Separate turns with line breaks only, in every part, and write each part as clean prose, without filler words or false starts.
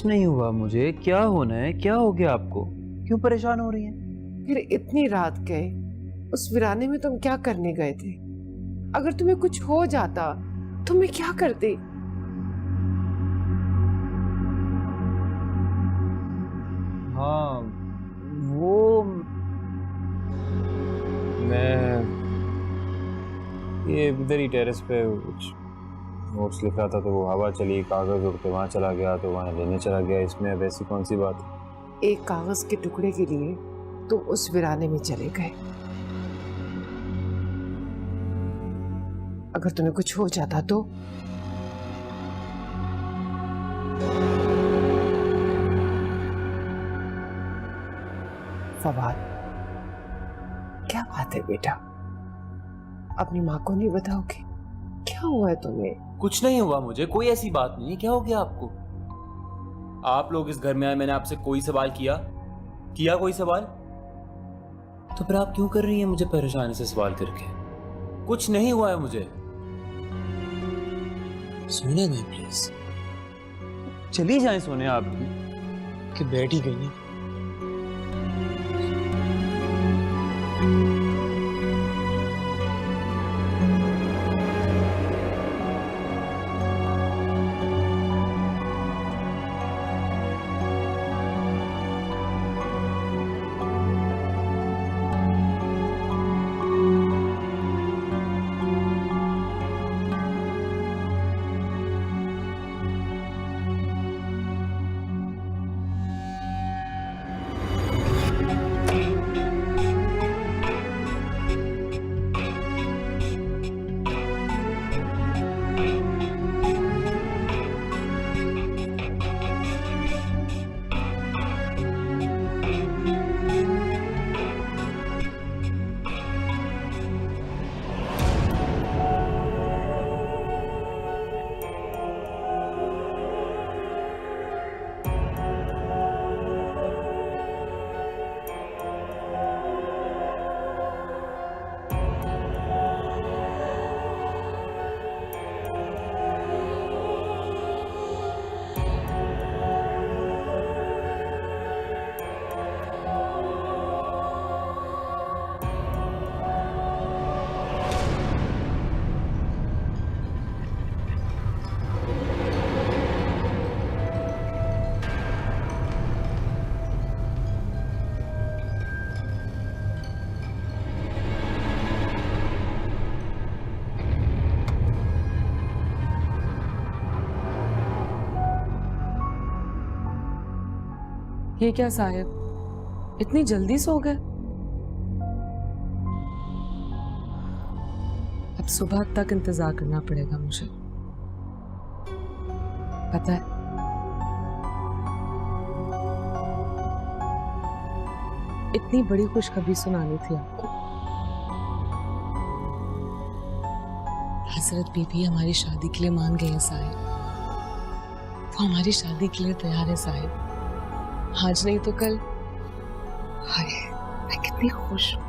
कुछ नहीं हुआ मुझे। क्या होना है? क्या हो गया आपको? क्यों परेशान हो रही हैं?
फिर इतनी रात गए उस वीराने में तुम क्या करने गए थे? अगर तुम्हें कुछ हो जाता तो मैं क्या करती?
हाँ, वो मैं ये इधर ही टेरेस पे कुछ नोट्स लिख रहा था, तो वो हवा चली, कागज उड़ के वहाँ चला गया, तो वहाँ लेने चला गया। इसमें अब ऐसी कौन सी बात है?
एक कागज के टुकड़े के लिए तुम उस वीराने में चले गए। अगर तुम्हें कुछ हो जाता तो? फवाद, क्या बात है बेटा? अपनी माँ को नहीं बताओगे? क्या हुआ है तुम्हें?
कुछ नहीं हुआ मुझे, कोई ऐसी बात नहीं है। क्या हो गया आपको? आप लोग इस घर में आए, मैंने आपसे कोई सवाल किया कोई सवाल? तो फिर आप क्यों कर रही हैं मुझे परेशानी से सवाल करके? कुछ नहीं हुआ है मुझे।
सोने दे प्लीज।
चली जाए सोने आप भी।
कि बैठ ही गई है।
ये क्या साहिब, इतनी जल्दी सो गए? अब सुबह तक इंतजार करना पड़ेगा मुझे, पता है। इतनी बड़ी खुशखबरी सुनानी थी आपको। हजरत बीबी हमारी शादी के लिए मान गए हैं साहिब। वो हमारी शादी के लिए तैयार है साहिब। आज नहीं तो कल। हाय, मैं कितनी खुश हूं।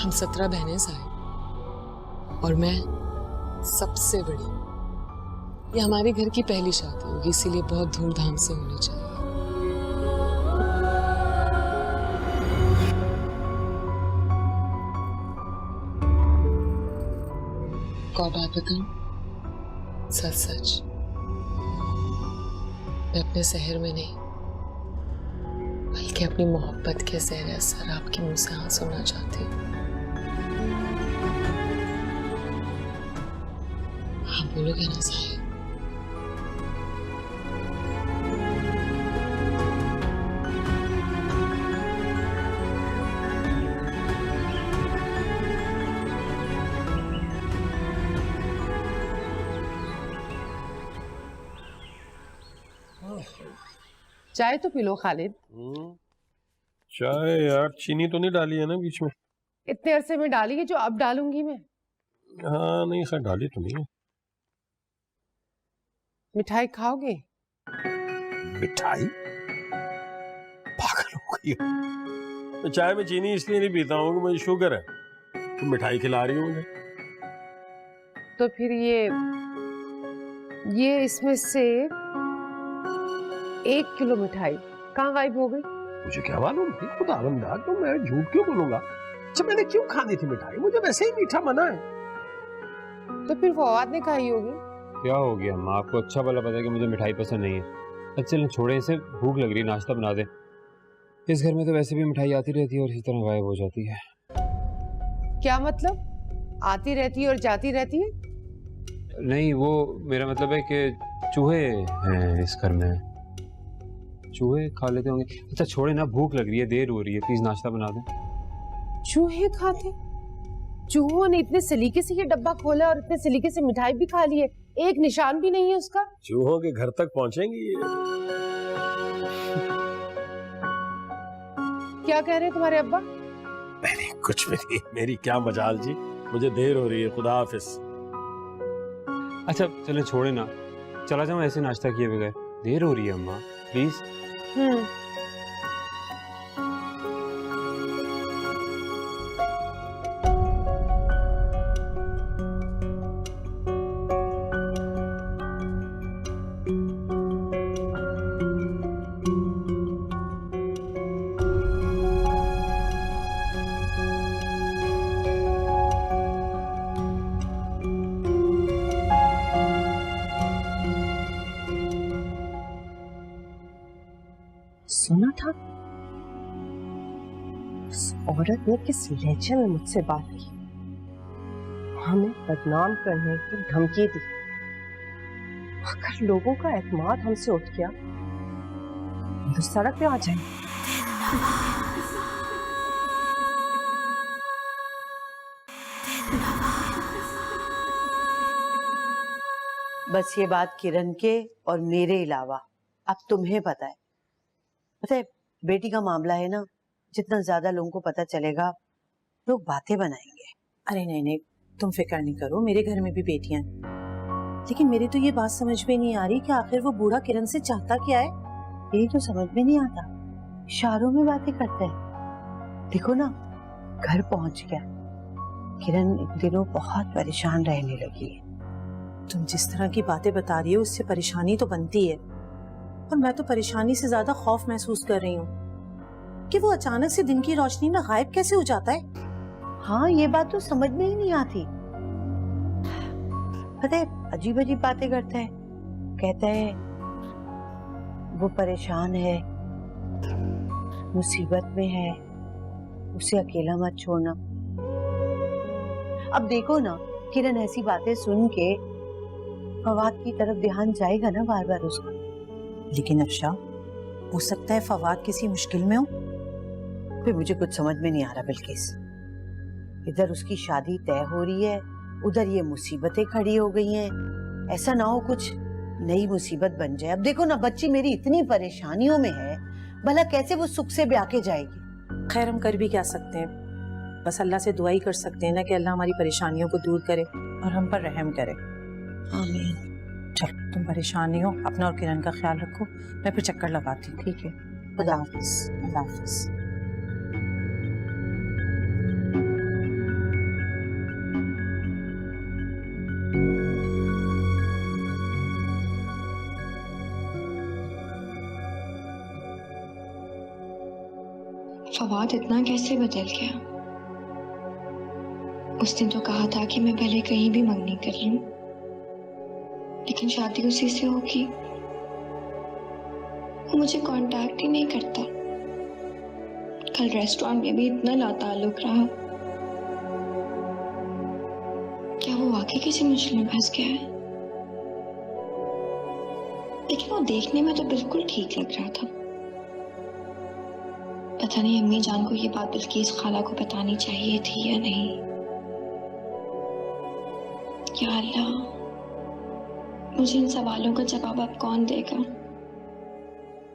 हम 17 बहनें साहिब, और मैं सबसे बड़ी। ये हमारे घर की पहली शादी होगी, इसीलिए बहुत धूमधाम से होनी चाहिए। और बात बताऊं, सच सच, मैं अपने शहर में नहीं बल्कि अपनी मोहब्बत के ज़ेर असर आपके मुंह से हाँ सुनना चाहती हूँ। आप बोलोगे ना साहिब?
चाय तो पी लो खालिद।
चाय यार चीनी तो नहीं डाली है ना बीच में?
इतने अरसे में डाली है जो अब डालूंगी मैं।
हाँ नहीं खैर डाली तो नहीं है।
मिठाई खाओगे?
मिठाई? पागल हो गई हो? मैं चाय में चीनी इसलिए नहीं पीता हूँ कि मुझे शुगर है। तुम मिठाई खिला रही हो मुझे?
तो फिर ये इसमें से 1 किलो मिठाई कहाँ गायब हो गई?
मुझे क्या मालूम थी, खुदा आलमदार, तो मैं झूठ क्यों बोलूंगा? अच्छा, मैंने क्यों खानी थी मिठाई? मुझे वैसे ही मीठा मना है।
तो फिर फवाद ने खाई होगी।
क्या हो गया अम्मा, आपको अच्छा भला पता है कि मुझे मिठाई पसंद नहीं है। अच्छा चलें छोड़े इसे, भूख लग रही है, नाश्ता बना दे। इस घर में तो वैसे भी मिठाई आती रहती है और इसी तरह गायब हो जाती है।
क्या मतलब? आती रहती है और जाती रहती है?
नहीं, वो मेरा मतलब है कि चूहे हैं इस घर में, चूहे खा लेते होंगे। अच्छा छोड़े ना, भूख लग रही है, देर हो रही है, प्लीज नाश्ता बना दें।
चूहे खाते? चूहों ने इतने सलीके से ये डब्बा खोला और इतने सलीके से मिठाई भी खा ली है, एक निशान भी नहीं है उसका।
चूहों के घर तक पहुंचेंगी ये।
क्या कह रहे हैं तुम्हारे अब्बा?
नहीं, कुछ भी नहीं, मेरी क्या मजाल जी, मुझे देर हो रही है, खुदा हाफिज।
अच्छा चले छोड़े ना, चला जाऊँ ऐसे नाश्ता किए बगैर, देर हो रही है अम्मा प्लीज।
सुना था उस औरत ने किस लहजे में मुझसे बात की, हमें बदनाम करने की धमकी दी। अगर लोगों का एतमाद हमसे उठ गया तो सड़क पे आ जाएंगे।
बस ये बात किरण के और मेरे अलावा अब तुम्हें पता है। पता है, बेटी का मामला है ना, जितना ज्यादा लोगों को पता चलेगा लोग बातें बनाएंगे।
अरे नहीं नहीं, तुम फिक्र नहीं करो, मेरे घर में भी बेटियां हैं। लेकिन मेरी तो ये बात समझ में नहीं आ रही कि आखिर वो बूढ़ा किरण से चाहता क्या है।
यही तो समझ में नहीं आता, इशारों में बातें करते हैं। देखो ना, घर पहुंच गया। किरण इन दिनों बहुत परेशान रहने लगी है।
तुम जिस तरह की बातें बता रही हो उससे परेशानी तो बनती है, और मैं तो परेशानी से ज्यादा खौफ महसूस कर रही हूँ कि वो अचानक से दिन की रोशनी में गायब कैसे हो जाता है।
हाँ, ये बात तो समझ में ही नहीं आती। पता है, अजीब अजीब बातें करता है। कहता है वो परेशान है, मुसीबत में है, उसे अकेला मत छोड़ना। अब देखो ना, किरण ऐसी बातें सुन के फवाद की तरफ ध्यान जाएगा ना बार बार उसका।
लेकिन अफशा, हो सकता है फवाद किसी मुश्किल में हो।
फिर मुझे कुछ समझ में नहीं आ रहा बिल्किस। इधर उसकी शादी तय हो रही है, उधर ये मुसीबतें खड़ी हो गई हैं। ऐसा ना हो कुछ नई मुसीबत बन जाए। अब देखो ना, बच्ची मेरी इतनी परेशानियों में है, भला कैसे वो सुख से ब्याह के जाएगी।
खैर, हम कर भी क्या सकते हैं, बस अल्लाह से दुआ ही कर सकते हैं ना कि अल्लाह हमारी परेशानियों को दूर करे और हम पर रहम करे।
आमीन।
चल, तुम परेशान नहीं हो, अपना और किरण का ख्याल रखो। मैं फिर चक्कर लगाती हूँ। ठीक है, खुदा हाफिज। अल्लाह हाफिज।
फवाद इतना कैसे बदल गया? उसने तो कहा था कि मैं भले कहीं भी मंगनी कर लूं, लेकिन शादी उसी से होगी। वो मुझे कांटेक्ट ही नहीं करता। कल रेस्टोरेंट में भी इतना लाताल्लुक रहा। क्या वो वाकई किसी मुश्किल में फंस गया है? लेकिन वो देखने में तो बिल्कुल ठीक लग रहा था। पता नहीं अम्मी जान को ये बात बिल्किस खाला को बतानी चाहिए थी या नहीं। या अल्लाह, मुझे इन सवालों का जवाब अब कौन देगा?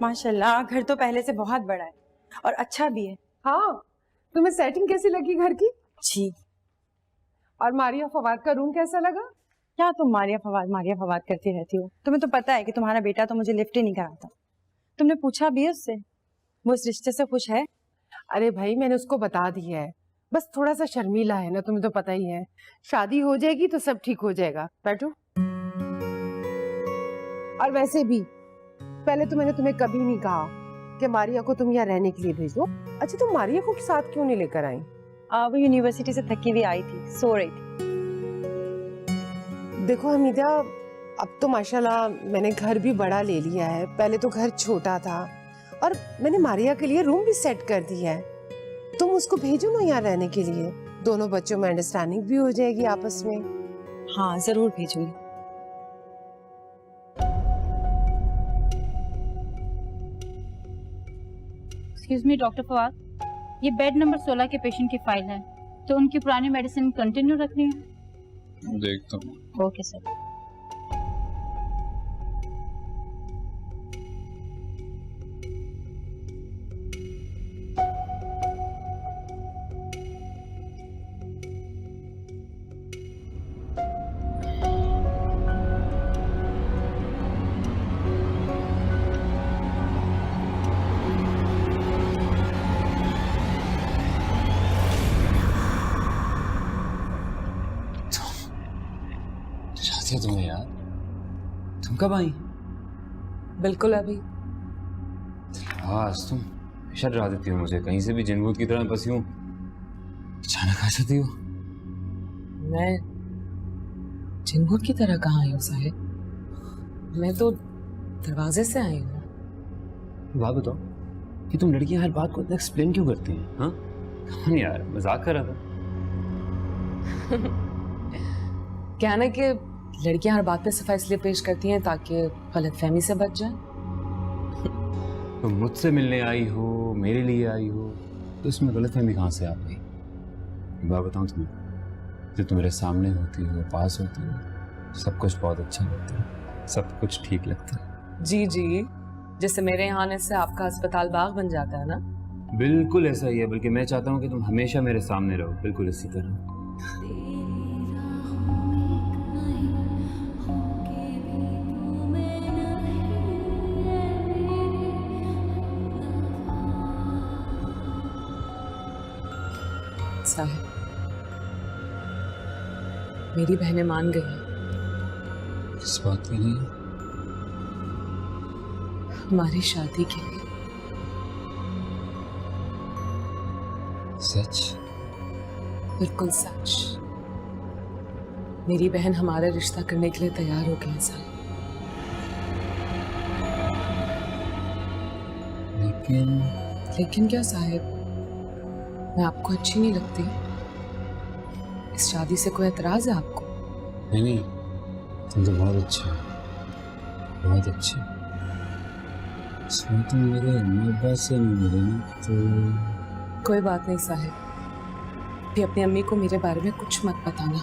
माशाल्लाह, घर तो पहले से बहुत बड़ा है और अच्छा भी है।
हाँ, तुम्हें सेटिंग कैसी लगी घर की?
जी।
और मारिया फवाद का रूम कैसा लगा?
क्या तुम मारिया फवाद करती रहती हो? तुम्हें तो पता है कि तुम्हारा बेटा तो मुझे लिफ्ट ही नहीं कराता। तुमने पूछा भी है उससे? वो इस रिश्ते से खुश है?
अरे भाई, मैंने उसको बता दिया है, बस थोड़ा सा शर्मीला है ना, तुम्हें तो पता ही है। शादी हो जाएगी तो सब ठीक हो जाएगा। बैठो। और वैसे भी पहले तो मैंने तुम्हें कभी नहीं कहा कि मारिया को तुम यहाँ रहने के लिए भेजो। अच्छा, तुम मारिया को साथ क्यों नहीं लेकर आई?
वो यूनिवर्सिटी से थकी हुई आई थी, सो रही थी।
देखो हमीदा, अब तो माशाल्लाह मैंने घर भी बड़ा ले लिया है। पहले तो घर छोटा था और मैंने मारिया के लिए रूम भी सेट कर दिया है। तुम उसको भेजो ना यहाँ रहने के लिए, दोनों बच्चों में अंडरस्टैंडिंग भी हो जाएगी आपस में।
हाँ जरूर भेजूंगी।
एक्सक्यूज मी डॉक्टर फवाद, ये बेड नंबर 16 के पेशेंट की फाइल है, तो उनकी पुरानी मेडिसिन कंटिन्यू रखनी है?
देखता हूँ।
Okay sir.
तुम्हें यार, तुम कब आई?
बिल्कुल अभी।
हाँ, तुम हमेशा डरा देती हो मुझे, कहीं से भी जिनभूत की तरह बसी हूँ, अचानक आ जाती हो।
मैं जिनभूत की तरह कहाँ आई हूँ साहिब? मैं तो दरवाजे से आई हूँ।
बात बताओ कि तुम लड़कियां हर बात को इतना एक्सप्लेन क्यों करती हैं? हाँ कौन यार, मजाक कर रहा था।
क्या ना कि लड़कियां हर बात पे सफाई इसलिए पेश करती हैं ताकि गलतफहमी से बच जाए।
तुम मुझसे मिलने आई हो, मेरे लिए आई हो, तो इसमें गलतफहमी कहाँ से आ गई? बात बताऊँ तुम्हें, जब तुम मेरे सामने होती हो, पास होती हो, सब कुछ बहुत अच्छा लगता है, सब कुछ ठीक लगता है।
जी जी, जैसे मेरे यहाँ आने से आपका अस्पताल बाग बन जाता है ना।
बिल्कुल ऐसा ही है, बल्कि मैं चाहता हूँ कि तुम हमेशा मेरे सामने रहो, बिल्कुल इसी तरह।
साहिब, मेरी बहनें मान गई हैं।
इस बात के लिए?
हमारी शादी के लिए।
सच?
बिल्कुल सच। मेरी बहन हमारा रिश्ता करने के लिए तैयार हो गई है साहिब। लेकिन क्या साहिब, मैं आपको अच्छी नहीं लगती? इस शादी से कोई एतराज है आपको?
नहीं, तुम तो बहुत अच्छे हो, बहुत अच्छे। तुम मेरे अम्मी अब्बा से नहीं मिले ना, तो
कोई बात नहीं साहिब, भी अपनी अम्मी को मेरे बारे में कुछ मत बताना,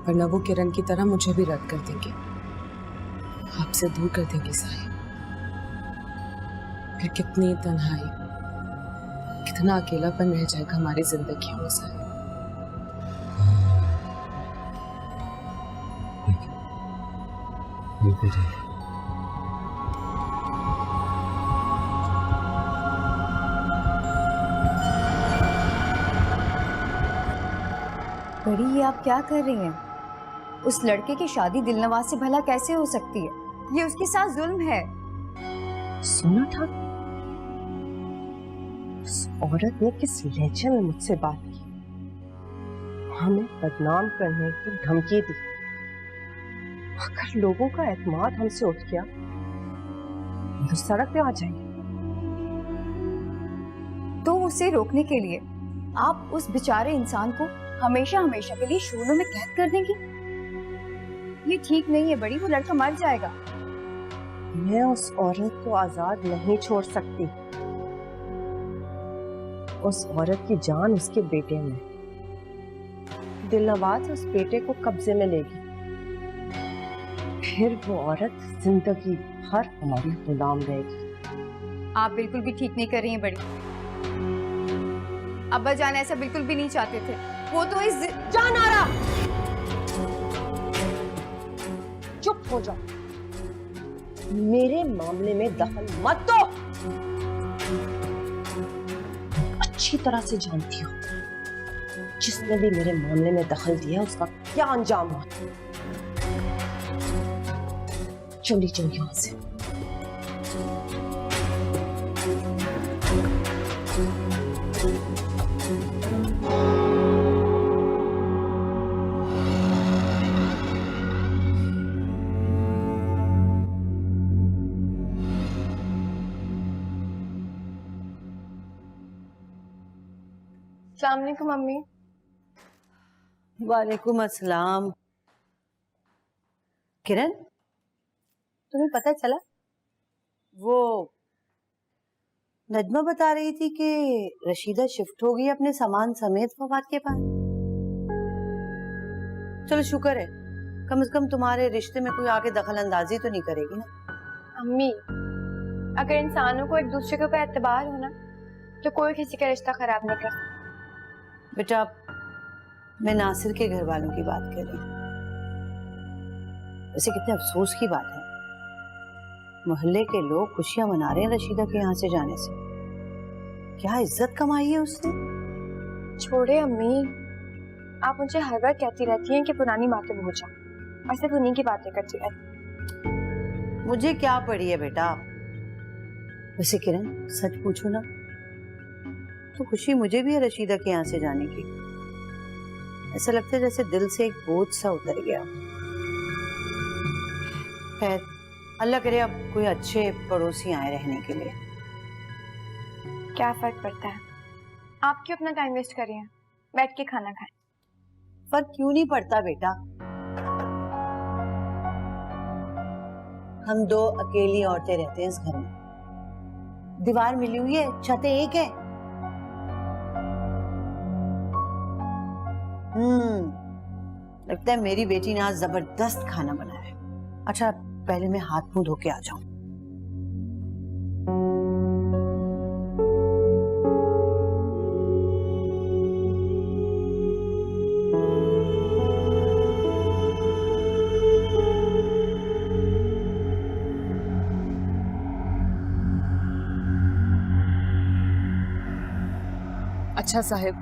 वरना वो किरण की तरह मुझे भी रद्द कर देंगे, आपसे दूर कर देंगे साहिब। फिर कितनी तन्हाई, कितना अकेलापन रह जाएगा हमारी जिंदगियों में साहिब।
बिल्कुल।
बड़ी, ये आप क्या कर रही हैं? उस लड़के की शादी दिलनवाज से भला कैसे हो सकती है? ये उसके साथ जुल्म है।
सुना था उस औरत ने किस लहजे में मुझसे बात की, हमें बदनाम करने की धमकी दी। अगर लोगों का एतमाद हमसे उठ गया तो सड़क पे आ जाएंगे।
तो उसे रोकने के लिए आप उस बेचारे इंसान को हमेशा हमेशा के लिए शूलों में कैद कर देंगी? ये ठीक नहीं है बड़ी, वो लड़का मर जाएगा।
मैं उस औरत को आजाद नहीं छोड़ सकती। उस औरत की जान उसके बेटे में, दिलनवाज उस बेटे को कब्जे में लेगी, फिर वो औरत जिंदगी भर हमारी गुलाम रहेगी।
आप बिल्कुल भी ठीक नहीं कर रही हैं बड़ी। अब्बा जान ऐसा बिल्कुल भी नहीं चाहते थे। वो तो इस
जान आ रहा, चुप हो जाओ, मेरे मामले में दखल मत दो। अच्छी तरह से जानती हो जिसने भी मेरे मामले में दखल दिया उसका क्या अंजाम हुआ। चली जाओ यहाँ से।
अस्सलाम वालेकुम मम्मी।
वालेकुम अस्सलाम। किरण, तुम्हें पता चला? वो नजमा बता रही थी कि रशीदा शिफ्ट हो गई अपने सामान समेत फवाद के पास। चलो शुक्र है, कम से कम तुम्हारे रिश्ते में कोई आके दखल अंदाजी तो नहीं करेगी ना।
अम्मी, अगर इंसानों को एक दूसरे के ऊपर एतबार हो ना तो कोई किसी का रिश्ता खराब नहीं कर।
बेटा, मैं नासिर के घर वालों की बात कर रही हूँ। वैसे कितने अफसोस की बात है, मोहल्ले के लोग खुशियां मना रहे हैं रशीदा के यहाँ से जाने से। क्या इज्जत कमाई है उसने।
छोड़े अम्मी, आप मुझे हर बार कहती रहती हैं कि पुरानी बातें भूल जाओ, और सिर्फ उन्हीं की बातें करती रहती।
मुझे क्या पड़ी है बेटा। वैसे किरण, सच पूछो ना तो खुशी मुझे भी है रशीदा के यहाँ से जाने की। ऐसा लगता है जैसे दिल से एक बोझ सा उतर गया। खैर, अल्लाह करे अब कोई अच्छे पड़ोसी आए रहने के लिए।
क्या फर्क पड़ता है, आप क्यों अपना टाइम वेस्ट कर रही हैं, बैठ के खाना खाएं।
फर्क क्यों नहीं पड़ता बेटा, हम दो अकेली औरतें रहते हैं इस घर में, दीवार मिली हुई है, छतें एक है। लगता है मेरी बेटी ने आज जबरदस्त खाना बनाया है। अच्छा, पहले मैं हाथ मुंह धो के आ जाऊं।
अच्छा साहिब,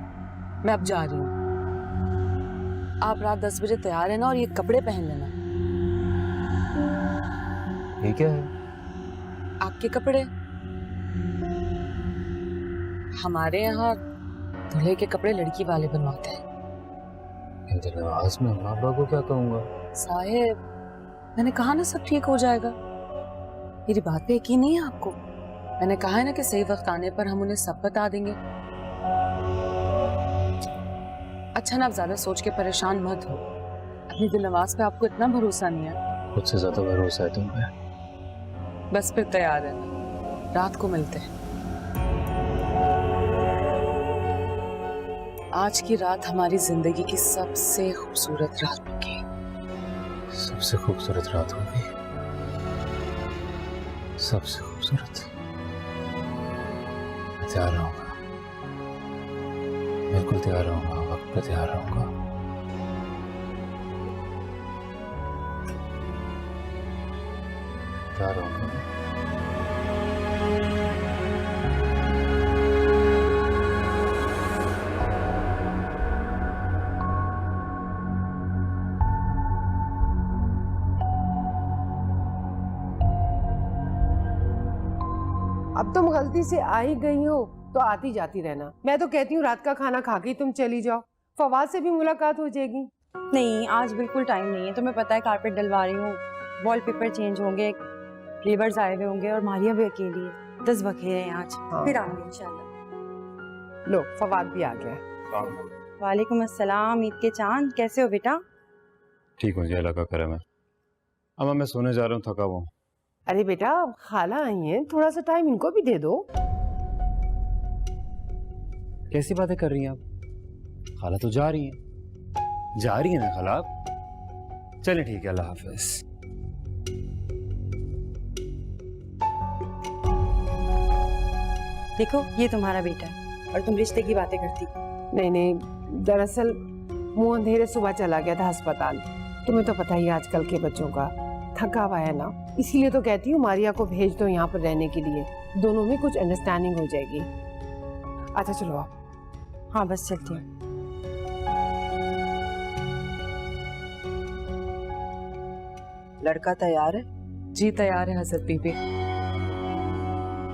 मैं अब जा रही हूँ। आप रात 10 बजे तैयार है ना, और ये कपड़े पहन लेना।
ये क्या है?
आपके कपड़े। हमारे यहाँ दूल्हे के कपड़े लड़की वाले बनवाते हैं।
नवाज में माँ बाप को क्या कहूँगा?
साहिब, मैंने कहा ना सब ठीक हो जाएगा। मेरी बात पे यकीन नहीं है आपको? मैंने कहा है ना कि सही वक्त आने पर हम उन्हें सब बता देंगे। अच्छा ना, आप ज्यादा सोच के परेशान मत हो। अपनी दिलनवाज पे आपको इतना भरोसा नहीं है।
खुद से ज्यादा भरोसा है तुम पे।
बस फिर तैयार है, रात को मिलते हैं। आज की रात हमारी जिंदगी की सबसे खूबसूरत रात होगी।
सबसे खूबसूरत रात होगी, सबसे खूबसूरत। तैयार रहूंगा, बिल्कुल तैयार रहूंगा, वक्त पे तैयार रहूंगा। तैयार रहूंगा।
अब तुम गलती से आ ही गई हो तो आती जाती रहना। मैं तो कहती हूँ रात का खाना खा के तुम चली जाओ, फवाद से भी मुलाकात हो जाएगी।
नहीं, आज बिल्कुल टाइम नहीं है। तुम्हें पता है कार्पेट डलवा रही हूँ, वॉलपेपर चेंज होंगे, लेबर्स आए हुए होंगे, और मारिया भी अकेली है। 10 बखेरे हैं आज।
हाँ।
फिर आऊंगी इंशाल्लाह।
लो, फवाद भी आ गया।
वालेकुम अस्सलाम। ईद के चांद, कैसे हो बेटा?
ठीक हो जाए, अल्लाह का करम है। अब मैं सोने जा रहा हूँ, थका हुआ हूँ।
अरे बेटा, खाला आई हैं, थोड़ा सा टाइम इनको भी दे दो।
कैसी बातें कर रही हैं आप? खाला तो जा रही हैं, जा रही है ना खाला। चलिए ठीक है, अल्लाह हाफिज।
देखो, ये तुम्हारा बेटा है और तुम रिश्ते की बातें करती।
नहीं नहीं, दरअसल मुंह अंधेरे सुबह चला गया था अस्पताल। तुम्हें तो पता ही आजकल के बच्चों का, थका हुआ है ना, इसीलिए तो कहती हूँ मारिया को भेज दो यहाँ पर रहने के लिए, दोनों में कुछ अंडरस्टैंडिंग हो जाएगी। अच्छा चलो आप।
हाँ बस चलती हूँ।
लड़का तैयार है?
जी तैयार है हजरत बीबी।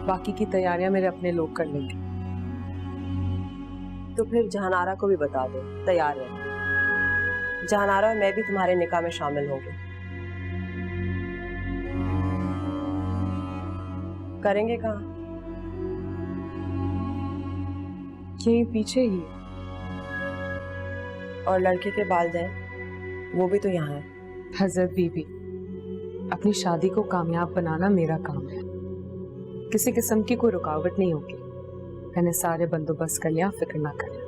बाकी की तैयारियां मेरे अपने लोग कर लेंगे।
तो फिर जहानारा को भी बता दो तैयार है। जहानारा और मैं भी तुम्हारे निकाह में शामिल होंगे। करेंगे कहाँ?
यहीं पीछे ही।
और लड़के के वालिदैन वो भी तो यहाँ है।
हजरत बीबी, अपनी शादी को कामयाब बनाना मेरा काम है। किसी किस्म की कोई रुकावट नहीं होगी। मैंने सारे बंदोबस्त कर लिया, फिक्र ना करें।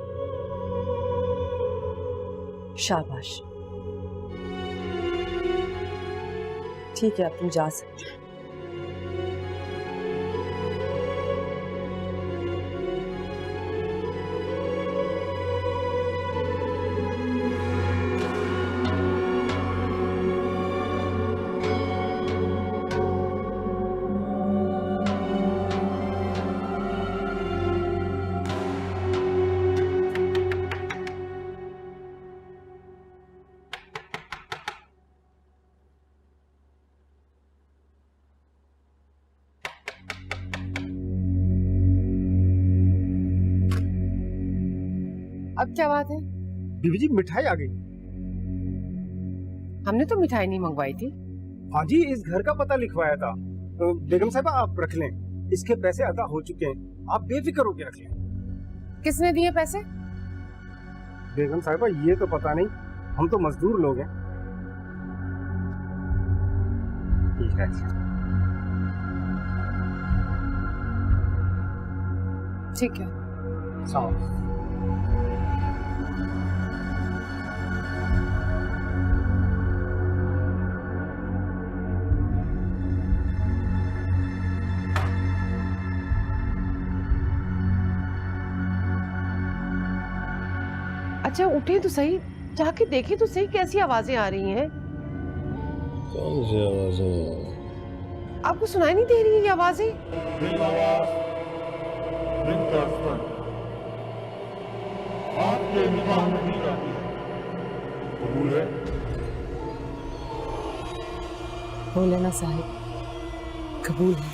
शाबाश। ठीक है, अब तुम जा सकते हो।
अब क्या बात है?
बीबी जी मिठाई आ गई।
हमने तो मिठाई नहीं मंगवाई थी।
हाँ जी, इस घर का पता लिखवाया था। तो बेगम साहबा आप रख लें, इसके पैसे अदा हो चुके हैं, आप बेफिक्र होकर रख लें।
किसने दिए पैसे?
बेगम साहबा ये तो पता नहीं, हम तो मजदूर लोग हैं। ठीक है।
ठीक है।
साहब
अच्छा उठे तो सही, जाके देखे तो सही कैसी आवाजें आ रही हैं।
कौन सी आवाजें?
आपको सुनाई नहीं दे रही है ये आवाजें?
बोले ना साहिब, कबूल है।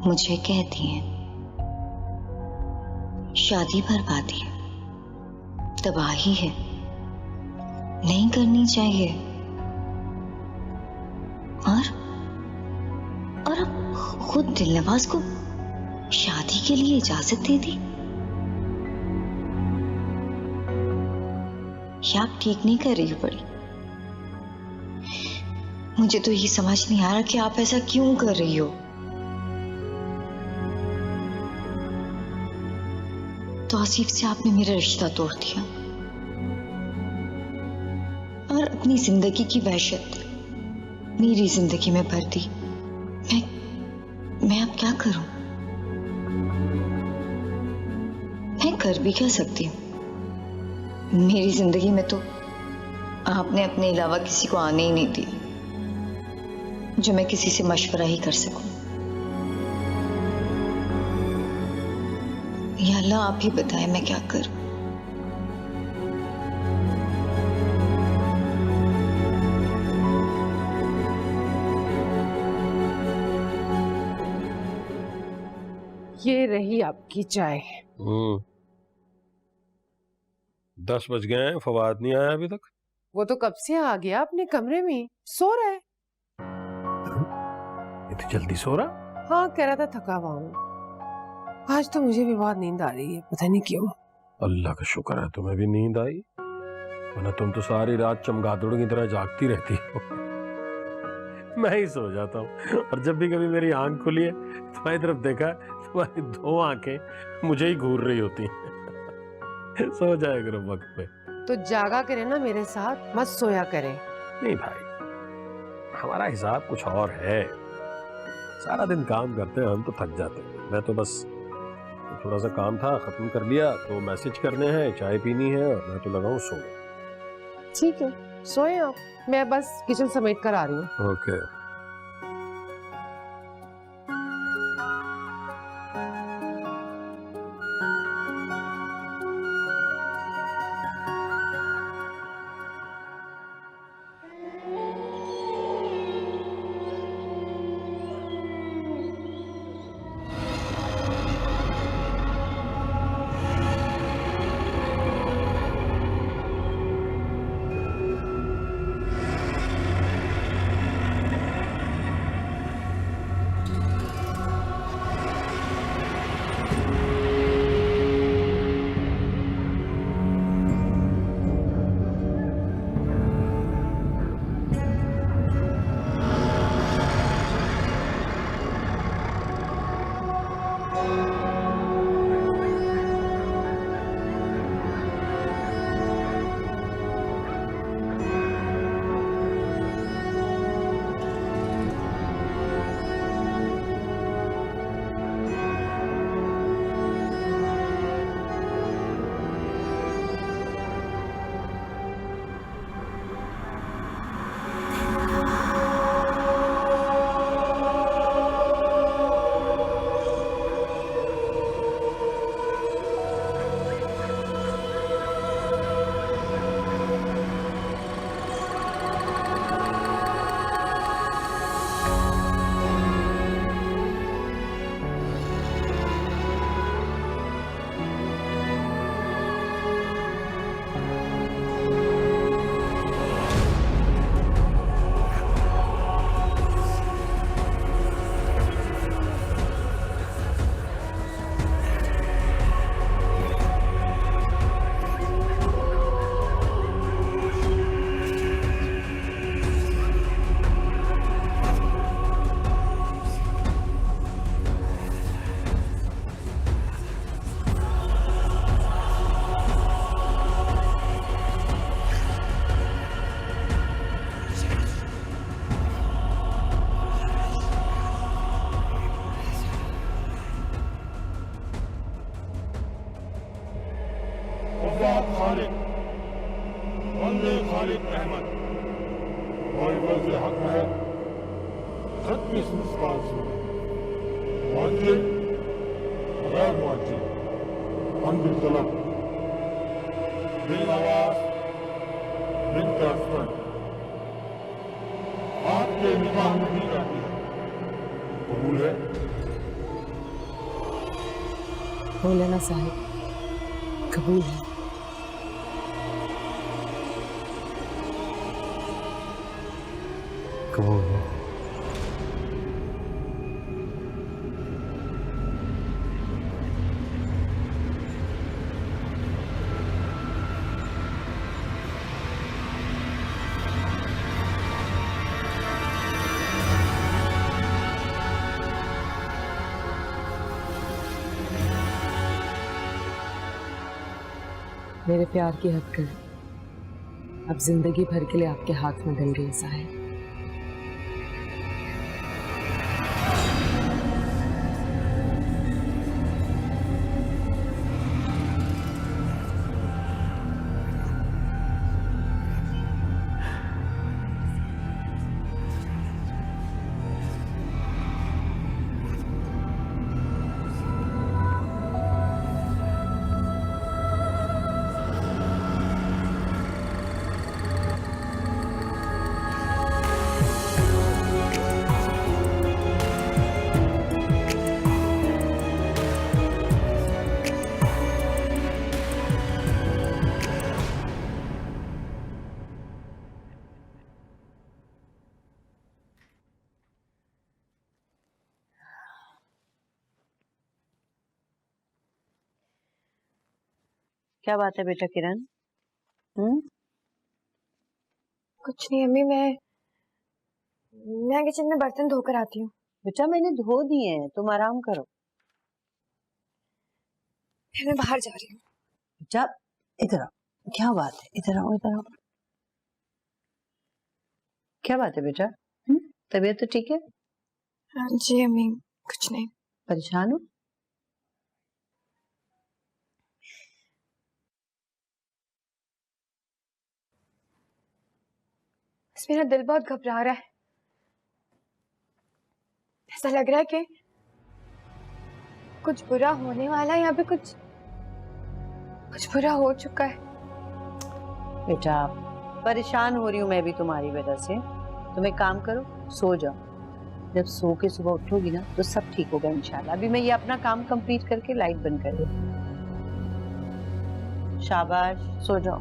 मुझे कहती हैं शादी बर्बादी है, तबाही है, नहीं करनी चाहिए। और अब खुद दिलनवाज को शादी के लिए इजाजत दे दी। या आप ठीक नहीं कर रही हो बड़ी? मुझे तो ये समझ नहीं आ रहा कि आप ऐसा क्यों कर रही हो। तौसीफ से आपने मेरा रिश्ता तोड़ दिया और अपनी जिंदगी की वहशत मेरी जिंदगी में भर दी। मैं अब क्या करूं? मैं कर भी क्या सकती हूं? मेरी जिंदगी में तो आपने अपने अलावा किसी को आने ही नहीं दिया जो मैं किसी से मशवरा ही कर सकूं। या अल्लाह आप ही बताएं मैं क्या करूं।
ये रही आपकी चाय।
10 बज गए हैं, फवाद नहीं आया अभी तक।
वो तो कब से आ गया अपने कमरे में, सो रहा है।
इतनी जल्दी सो रहा?
हाँ कह रहा था थका हुआ हूँ। आज तो मुझे भी बहुत नींद आ रही है, पता नहीं क्यों।
अल्लाह का शुक्र है तुम्हें भी नींद आई, वरना तुम तो सारी रात चमगादड़ की तरह जागती रहती हो। मैं ही सो जाता हूँ, और जब भी कभी मेरी आंख खुली है तुम्हारी तरफ देखा, तुम्हारी 2 आंखें मुझे ही घूर रही होती हैं। सो जाया करो वक्त पे।
तो जागा करे ना मेरे साथ, मत सोया करे।
नहीं भाई, हमारा हिसाब कुछ और है। सारा दिन काम करते हैं हम, तो थक जाते हैं। मैं तो बस थोड़ा सा काम था, खत्म कर लिया, तो मैसेज करने हैं, चाय पीनी है, और मैं तो लगाऊं सो।
ठीक है। सोए आप, मैं बस किचन समेट कर आ रही हूँ।
ओके।
खालिद वंदे खालिद अहमद वाइवज हक है खत्म मुस्कान से मुअज्जिल गैर मुअज्जिल अंदर तलब बिलनवाज बिन तरफन आपके निकाह में भी जाती है कबूल है
मौलाना साहिब कबूल है।
कबूल है।
मेरे प्यार की हद कर अब जिंदगी भर के लिए आपके हाथ में डल गई साहिब।
क्या बात है बेटा किरण?
कुछ नहीं अम्मी, मैं किचन में बर्तन धोकर आती हूँ।
बेटा मैंने धो दिए हैं, तुम आराम करो।
फिर मैं बाहर जा रही हूँ।
बेटा इधर आओ, क्या बात है? इधर आओ, इधर आओ। क्या बात है बेटा? तबीयत तो ठीक है?
हाँ जी अम्मी, कुछ नहीं।
परेशान हो?
बस मेरा दिल बहुत घबरा रहा है। ऐसा लग रहा है कि कुछ बुरा होने वाला है, यहाँ पे कुछ बुरा हो चुका है।
बेटा परेशान हो रही हूँ मैं भी तुम्हारी वजह से। तुम एक काम करो, सो जाओ। जब सो के सुबह उठोगी ना तो सब ठीक होगा इंशाल्लाह। अभी मैं ये अपना काम कंप्लीट करके लाइट बंद कर दूँ। शाबाश, सो जाओ।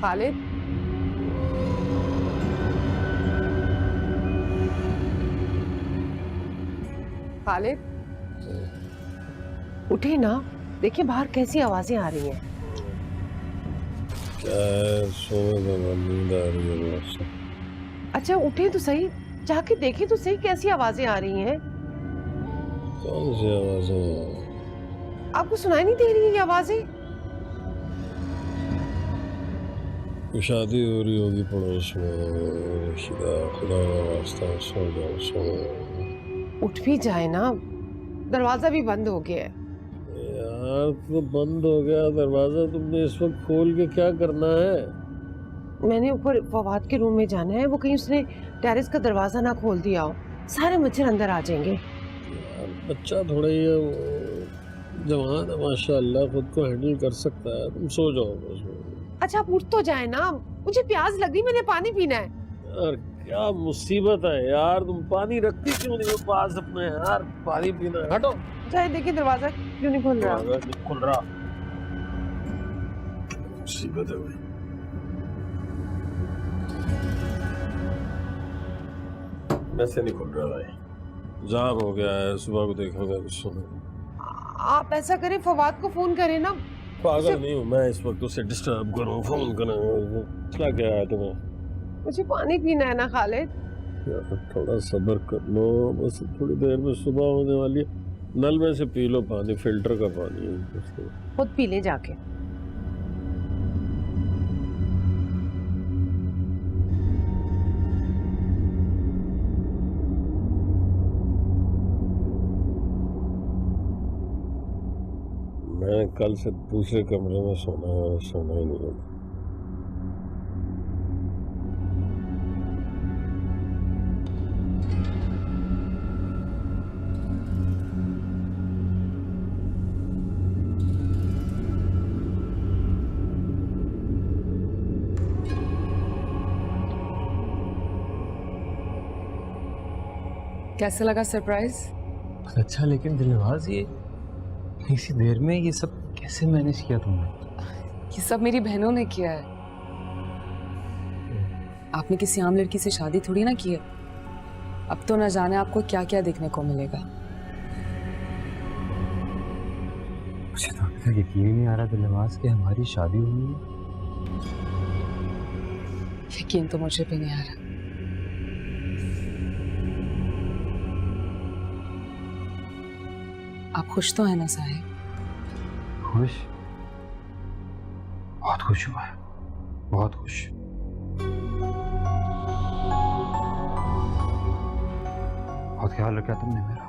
खालिद, खालिद उठे ना, देखिए बाहर कैसी आवाजें आ रही हैं।
क्या है, सोने में नींद आ रही है बहुत सी।
अच्छा उठे तो सही, जाके देखें तो सही कैसी आवाजें आ रही हैं।
कौन सी आवाजें?
आपको सुनाई नहीं दे रही है ये आवाजें?
शादी हो रही होगी पड़ोस में। खुदा खुदा का वास्ता, सो जाओ सो।
उठ भी जाए ना, दरवाजा भी बंद हो गया है।
यार तो बंद हो गया दरवाजा, तुमने इस वक्त खोल के क्या करना है?
मैंने ऊपर फवाद के रूम में जाना है, वो कहीं उसने टेरेस का दरवाजा ना खोल दिया हो, सारे मच्छर अंदर आ जाएंगे।
यार बच्चा थोड़ा ही है, जवान है माशाल्लाह, खुद को हैंडल कर सकता है। तुम सो जाओ बस।
अच्छा आप उठ तो जाए ना, मुझे प्यास लग रही, मैंने पानी पीना है।
यार क्या मुसीबत है यार, तुम पानी रखती क्यों नहीं हो पास अपने? यार पानी पीना है, हटो।
चाहे देखिए दरवाजा क्यों नहीं खुल रहा?
नहीं खुल रहा, मुसीबत है भाई। वैसे नहीं खुल रहा भाई, जाम हो गया है। सुबह को देखोगे कुछ सुनो।
आप ऐसा करें, फवाद को फोन करें ना।
पागल नहीं हूँ मैं इस वक्त उसे डिस्टर्ब करूँ, फोन करें। क्या है तुम्हें?
मुझे पानी पीना है ना खालिद।
यार थोड़ा सब्र कर लो, बस थोड़ी देर में सुबह होने वाली है। नल में से पी लो पानी, फिल्टर का पानी है।
खुद पी ले जाके।
मैं कल से दूसरे कमरे में सोना ही नहीं होगा।
कैसा लगा सरप्राइज?
अच्छा, लेकिन दिलवाज ये इसी देर में ये सब कैसे मैनेज किया तुमने?
ये सब मेरी बहनों ने किया है। आपने किसी आम लड़की से शादी थोड़ी ना की है। अब तो न जाने आपको क्या क्या देखने को मिलेगा।
मुझे तो अभी तक यकीन ही नहीं आ रहा दिलवाज कि हमारी शादी हुई है।
यकीन तो मुझे भी नहीं आ रहा। आप खुश तो है ना साहिब?
खुश? बहुत खुश हुआ है, बहुत खुश। बहुत ख्याल रखा तुमने मेरा,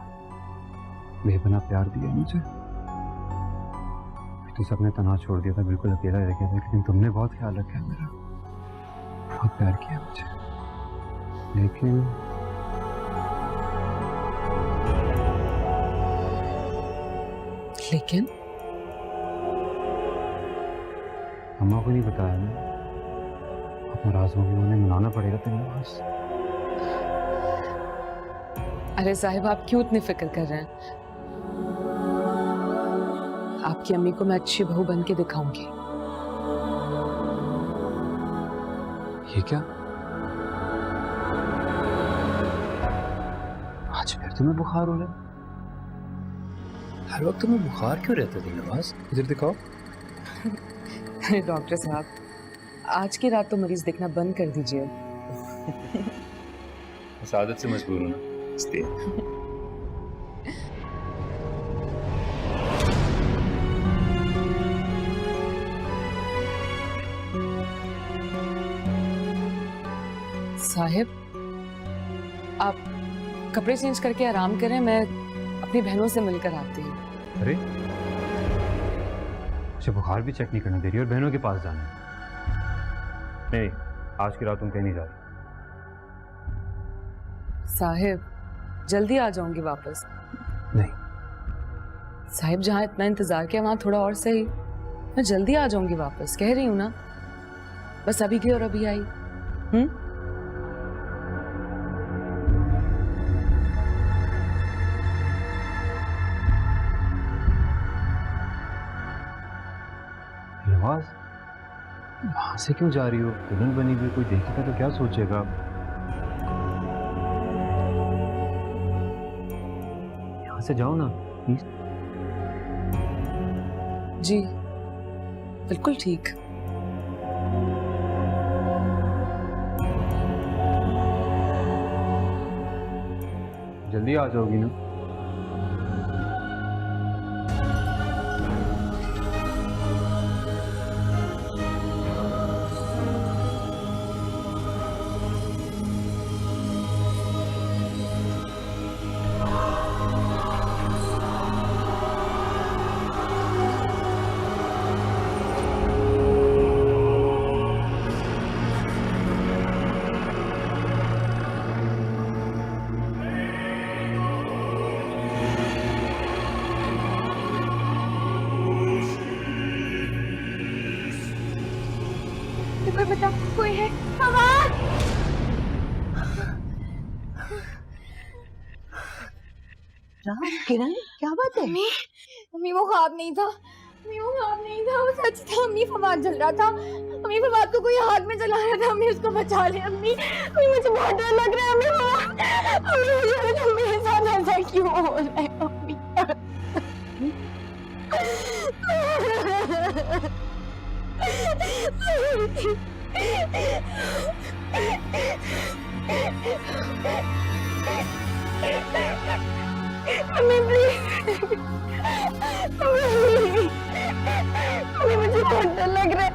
बेपनाह प्यार दिया मुझे। तो सबने तनाव छोड़ दिया था, बिल्कुल अकेला रह गया था, लेकिन तुमने बहुत ख्याल रखा है मेरा। बहुत प्यार किया मुझे, लेकिन अम्मा को नहीं बताया ना। अपना राज होगी उन्हें मनाना पड़ेगा तेरे पास।
अरे साहिब, आप क्यों इतनी फिक्र कर रहे हैं? आपकी अम्मी को मैं अच्छी बहू बन के दिखाऊंगी।
ये क्या? आज फिर तुम्हें बुखार हो रहा है?
हर वक्त तुम्हें बुखार क्यों रहता है नवाज? इधर दिखाओ।
अरे डॉक्टर साहब, आज की रात तो मरीज देखना बंद कर दीजिए।
उस आदत से मजबूर हूं ना, इसलिए।
साहिब, आप कपड़े चेंज करके आराम करें, मैं अपनी बहनों से मिलकर आती हूँ।
अरे मुझे बुखार भी चेक नहीं करने दे रही और बहनों के पास जाना है। नहीं, आज की रात तुम कहीं नहीं जा रही।
साहिब, जल्दी आ जाऊंगी वापस।
नहीं
साहिब, जहाँ इतना इंतजार किया वहां थोड़ा और सही। मैं जल्दी आ जाऊंगी वापस, कह रही हूँ ना। बस अभी गई और अभी आई।
नवाज, वहां से क्यों जा रही हो? दुल्हन बनी हुई, कोई देखेगा तो क्या सोचेगा? यहाँ से जाओ ना प्लीज।
जी बिल्कुल ठीक।
जल्दी आ जाओगी ना?
कोई बता, कोई है? आवाज!
किरण, क्या बात है?
अम्मी, अम्मी वो ख्वाब नहीं था। अम्मी वो ख्वाब नहीं था, वो सच था। अम्मी फवाद जल रहा था। अम्मी फवाद को कोई हाथ में जला रहा था। अम्मी उसको बचा ले। अम्मी, अम्मी मुझे बहुत डर लग रहा है। अम्मी मुझे मेरे साथ ऐसा क्यों हो रहा है? अम्मी अम्मी प्लीज, अम्मी मुझे बहुत डर लग रहा है।